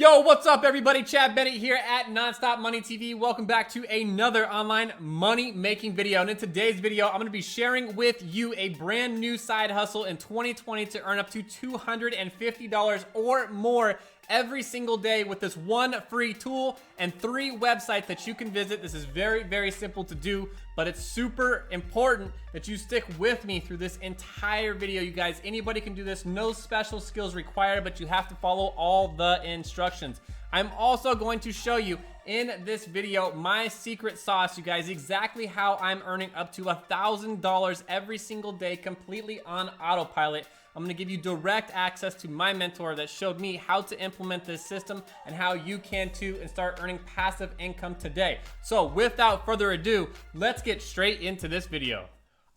Yo, what's up everybody? Chad Bennett here at Nonstop Money TV. Welcome back to another online money making video. And in today's video, I'm going to be sharing with you a brand new side hustle in 2020 to earn up to $250 or more every single day with this one free tool and 3 websites that you can visit. This is very, very simple to do, but it's super important that you stick with me through this entire video, you guys. Anybody can do this, no special skills required, but you have to follow all the instructions. I'm also going to show you in this video my secret sauce, you guys, exactly how I'm earning up to $1,000 every single day completely on autopilot. I'm gonna give you direct access to my mentor that showed me how to implement this system and how you can too and start earning passive income today. So without further ado, let's get straight into this video.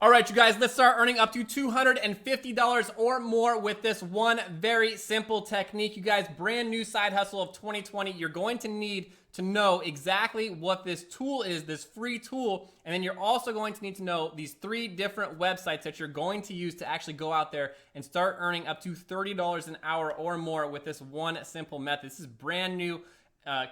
All right, you guys, let's start earning up to $250 or more with this one very simple technique. You guys, brand new side hustle of 2020. You're going to need to know exactly what this tool is, this free tool, and then you're also going to need to know these 3 different websites that you're going to use to actually go out there and start earning up to $30 an hour or more with this one simple method. This is brand new,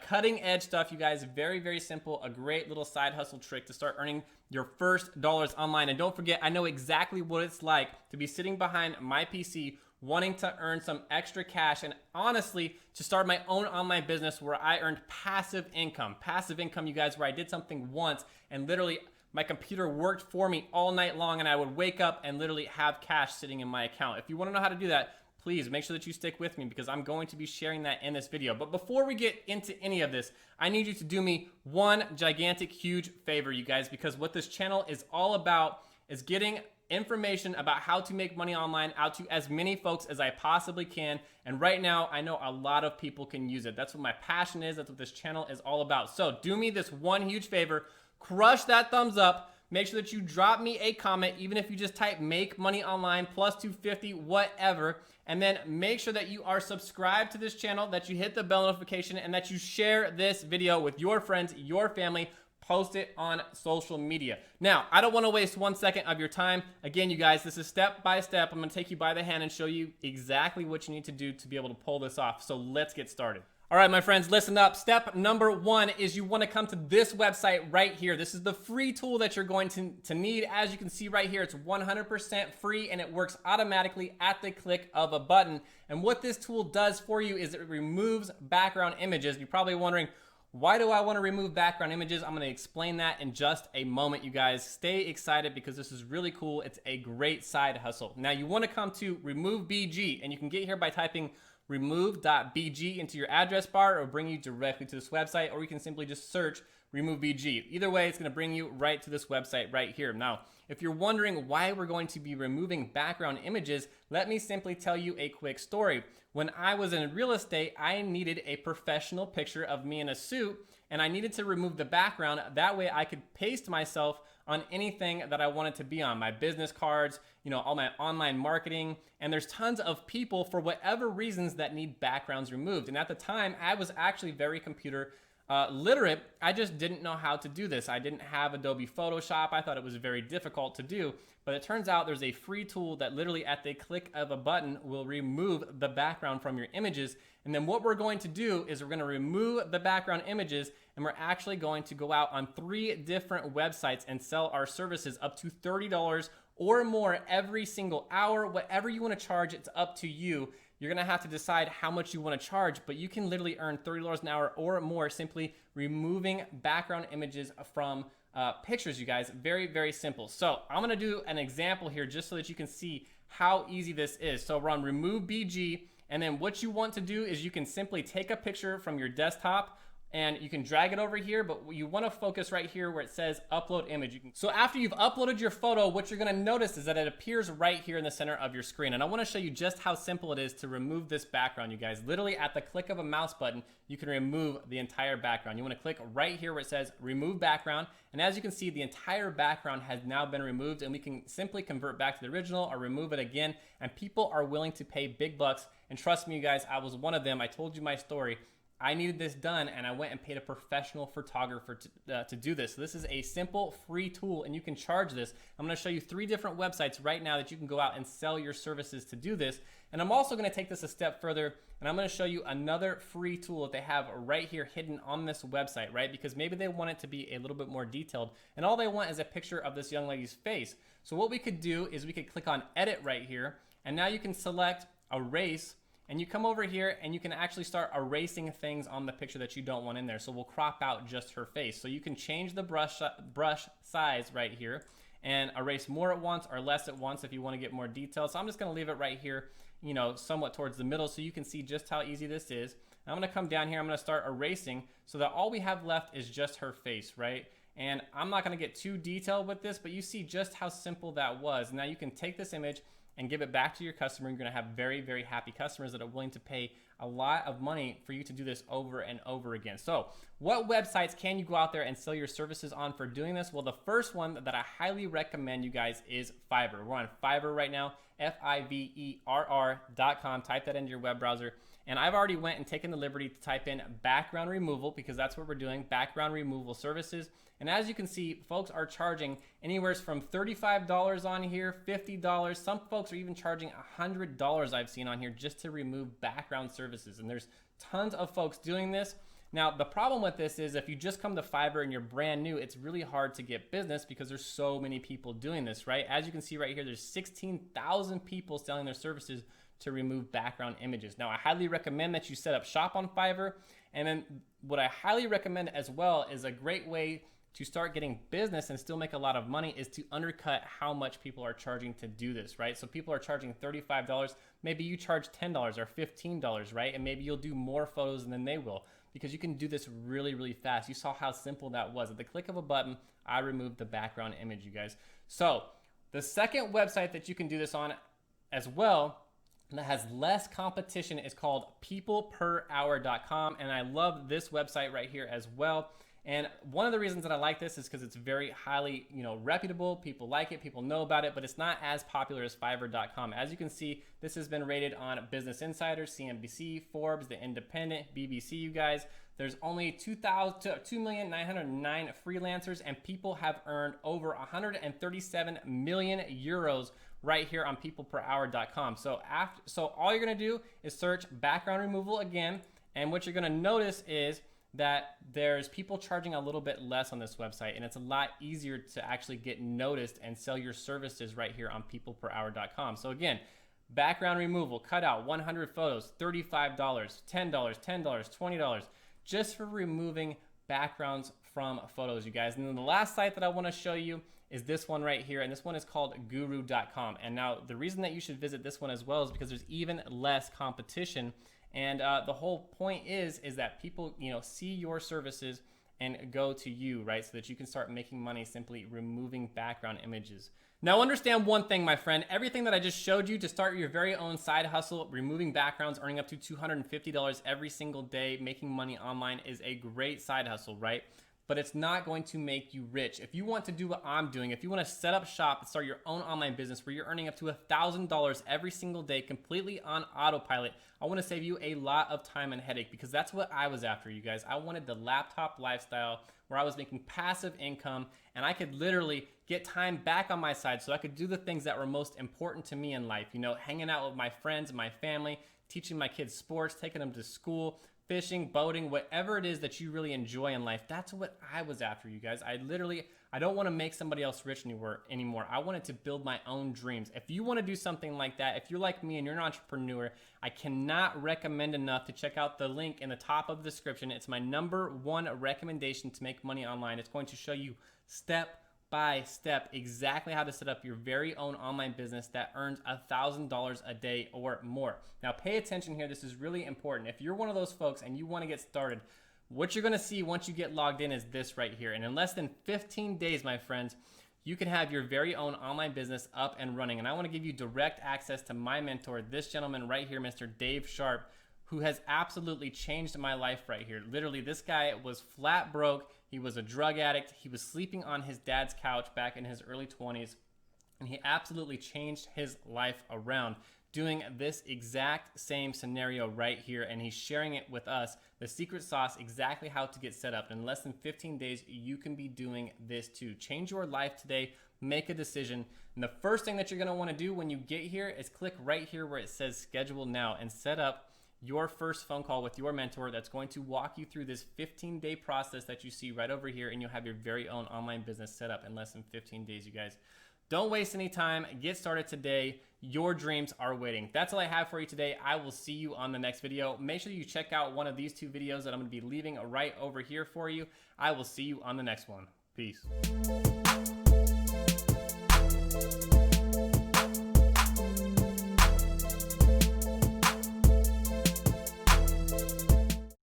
cutting edge stuff, you guys. Very, very simple, a great little side hustle trick to start earning your first dollars online. And don't forget, I know exactly what it's like to be sitting behind my PC wanting to earn some extra cash and honestly to start my own online business where I earned passive income. Passive income, you guys, where I did something once and literally my computer worked for me all night long and I would wake up and literally have cash sitting in my account. If you want to know how to do that, please make sure that you stick with me because I'm going to be sharing that in this video. But before we get into any of this, I need you to do me one gigantic, huge favor, you guys, because what this channel is all about is getting information about how to make money online out to as many folks as I possibly can. And right now, I know a lot of people can use it. That's what my passion is. That's what this channel is all about. So do me this one huge favor, crush that thumbs up. Make sure that you drop me a comment, even if you just type make money online plus 250, whatever. And then make sure that you are subscribed to this channel, that you hit the bell notification, and that you share this video with your friends, your family. Post it on social media. Now, I don't want to waste 1 second of your time. Again, you guys, this is step by step. I'm going to take you by the hand and show you exactly what you need to do to be able to pull this off. So let's get started. All right, my friends, listen up. Step number 1 is you want to come to this website right here. This is the free tool that you're going to need. As you can see right here, it's 100% free and it works automatically at the click of a button. And what this tool does for you is it removes background images. You're probably wondering, why do I want to remove background images? I'm going to explain that in just a moment, you guys. Stay excited because this is really cool. It's a great side hustle. Now, you want to come to Remove BG, and you can get here by typing remove.bg into your address bar. It will bring you directly to this website, or you can simply just search Remove BG. Either way, it's going to bring you right to this website right here. Now, if you're wondering why we're going to be removing background images, let me simply tell you a quick story. When I was in real estate, I needed a professional picture of me in a suit, and I needed to remove the background. That way I could paste myself on anything that I wanted to be on, my business cards, you know, all my online marketing. And there's tons of people for whatever reasons that need backgrounds removed. And at the time, I was actually very computer literate. I just didn't know how to do this. I didn't have Adobe Photoshop. I thought it was very difficult to do, but it turns out there's a free tool that literally at the click of a button will remove the background from your images. And then what we're going to do is we're going to remove the background images and we're actually going to go out on 3 different websites and sell our services up to $30 or more every single hour. Whatever you want to charge, it's up to you. You're going to have to decide how much you want to charge, but you can literally earn $30 an hour or more simply removing background images from pictures, you guys. Very, very simple. So I'm going to do an example here just so that you can see how easy this is. So we're on Remove BG, and then what you want to do is you can simply take a picture from your desktop and you can drag it over here, but you want to focus right here where it says upload image. So after you've uploaded your photo, what you're going to notice is that it appears right here in the center of your screen. And I want to show you just how simple it is to remove this background, you guys. Literally at the click of a mouse button, you can remove the entire background. You want to click right here where it says remove background. And as you can see, the entire background has now been removed, and we can simply convert back to the original or remove it again. And people are willing to pay big bucks. And trust me, you guys, I was one of them. I told you my story. I needed this done, and I went and paid a professional photographer to do this. So this is a simple free tool, and you can charge this. I'm going to show you 3 different websites right now that you can go out and sell your services to do this. And I'm also going to take this a step further, and I'm going to show you another free tool that they have right here hidden on this website, right? Because maybe they want it to be a little bit more detailed, and all they want is a picture of this young lady's face. So what we could do is we could click on edit right here, and now you can select erase, and you come over here and you can actually start erasing things on the picture that you don't want in there. So we'll crop out just her face. So you can change the brush size right here and erase more at once or less at once if you want to get more details. So I'm just going to leave it right here, you know, somewhat towards the middle so you can see just how easy this is. And I'm going to come down here, I'm going to start erasing so that all we have left is just her face, right? And I'm not going to get too detailed with this, but you see just how simple that was. Now you can take this image and give it back to your customer. You're going to have very, very happy customers that are willing to pay a lot of money for you to do this over and over again. So what websites can you go out there and sell your services on for doing this? Well, the first one that I highly recommend you guys is Fiverr. We're on Fiverr right now, Fiverr.com. Type that into your web browser. And I've already went and taken the liberty to type in background removal because that's what we're doing, background removal services. And as you can see, folks are charging anywhere from $35 on here, $50. Some folks are even charging $100 I've seen on here just to remove background services. And there's tons of folks doing this. Now, the problem with this is if you just come to Fiverr and you're brand new, it's really hard to get business because there's so many people doing this, right? As you can see right here, there's 16,000 people selling their services to remove background images. Now, I highly recommend that you set up shop on Fiverr. And then what I highly recommend as well is a great way to start getting business and still make a lot of money is to undercut how much people are charging to do this, right? So people are charging $35. Maybe you charge $10 or $15, right? And maybe you'll do more photos than they will because you can do this really, really fast. You saw how simple that was. At the click of a button, I removed the background image, you guys. So the second website that you can do this on as well that has less competition is called peopleperhour.com. And I love this website right here as well. And one of the reasons that I like this is because it's very highly, reputable. People like it, people know about it, but it's not as popular as Fiverr.com. As you can see, this has been rated on Business Insider, CNBC, Forbes, The Independent, BBC, you guys. There's only 2,909 freelancers, and people have earned over 137 million euros right here on peopleperhour.com. So all you're gonna do is search background removal again, and what you're gonna notice is that there's people charging a little bit less on this website, and it's a lot easier to actually get noticed and sell your services right here on peopleperhour.com. So again, background removal, cut out 100 photos, $35, $10, $10, $20, just for removing backgrounds from photos, you guys. And then the last site that I want to show you is this one right here, and this one is called guru.com. And now the reason that you should visit this one as well is because there's even less competition. And the whole point is that people, see your services and go to you, right? So that you can start making money simply removing background images. Now understand one thing, my friend, everything that I just showed you to start your very own side hustle, removing backgrounds, earning up to $250 every single day, making money online is a great side hustle, right? But it's not going to make you rich. If you want to do what I'm doing, if you want to set up shop and start your own online business where you're earning up to $1,000 every single day completely on autopilot, I want to save you a lot of time and headache because that's what I was after, you guys. I wanted the laptop lifestyle where I was making passive income and I could literally get time back on my side so I could do the things that were most important to me in life, hanging out with my friends and my family, teaching my kids sports, taking them to school, fishing, boating, whatever it is that you really enjoy in life. That's what I was after, you guys. I don't want to make somebody else rich anymore. I wanted to build my own dreams. If you want to do something like that, if you're like me and you're an entrepreneur, I cannot recommend enough to check out the link in the top of the description. It's my #1 recommendation to make money online. It's going to show you step by step exactly how to set up your very own online business that earns $1,000 a day or more. Now pay attention here, this is really important. If you're one of those folks and you want to get started, what you're going to see once you get logged in is this right here. And in less than 15 days, my friends, you can have your very own online business up and running. And I want to give you direct access to my mentor, this gentleman right here, Mr. Dave Sharp, who has absolutely changed my life right here. Literally, this guy was flat broke. He was a drug addict. He was sleeping on his dad's couch back in his early 20s. And he absolutely changed his life around. doing this exact same scenario right here, and he's sharing it with us, the secret sauce, exactly how to get set up. In less than 15 days, you can be doing this too. Change your life today, make a decision. And the first thing that you're gonna wanna do when you get here is click right here where it says schedule now and set up your first phone call with your mentor that's going to walk you through this 15-day process that you see right over here, and you'll have your very own online business set up in less than 15 days, you guys. Don't waste any time. Get started today. Your dreams are waiting. That's all I have for you today. I will see you on the next video. Make sure you check out one of these 2 videos that I'm going to be leaving right over here for you. I will see you on the next one. Peace.